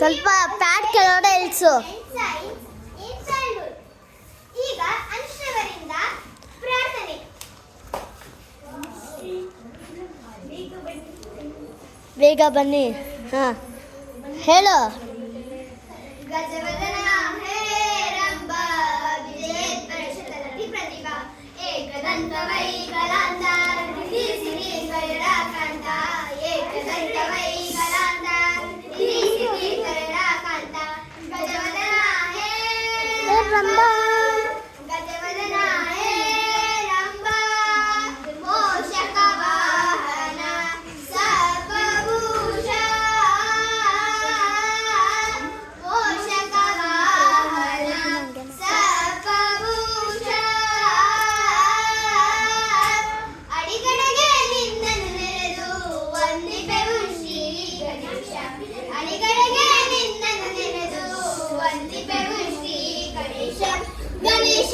ಸ್ವಲ್ಪ ಪ್ಯಾಡ್ ಕೆಳಗಡೆ ಇಳಿಸು. ಈಗ ಅನುಶ್ರವರಿಂದ ಪ್ರಾರ್ಥನೆ. ಬೇಗ ಬನ್ನಿ. ಹಾಂ ಹೇಳು. ಗಜವದನ ಹೇ ರಂಭ ವಿಜಯೇಶ್ವರ ಶತಲತಿ ಪ್ರತಿಭಾ ಏಕದಂತ ವೈಕಲಾಂತ ಸಿರಿ ಸಿರಿ ಕೈರಾಕಾಂತ ಏಕದಂತ ವೈಕಲಾಂತ ಸಿರಿ ಸಿರಿ ಕೈರಾಕಾಂತ ಗಜವದನ ಹೇ ರಂಭ ಗಜವದನ ಹೇ ರಂಭ ಮೋಷಕ ವಾಹನ ಸರ್ವಭೂಷ ಮೋಷಕ ವಾಹನ ಸರ್ವಭೂಷ ಅಡಿಗಡೆಗೆ ನಿನ್ನನ್ನು ನೆನೆದು ವಂದಿಪೆವು ಶ್ರೀ ಗಣೇಶ ಅಡಿಗಡೆಗೆ ನಿನ್ನನ್ನು ನೆನೆದು ವಂದಿಪೆವು ಶ್ರೀ ಗಣೇಶ ಗಣೇಶ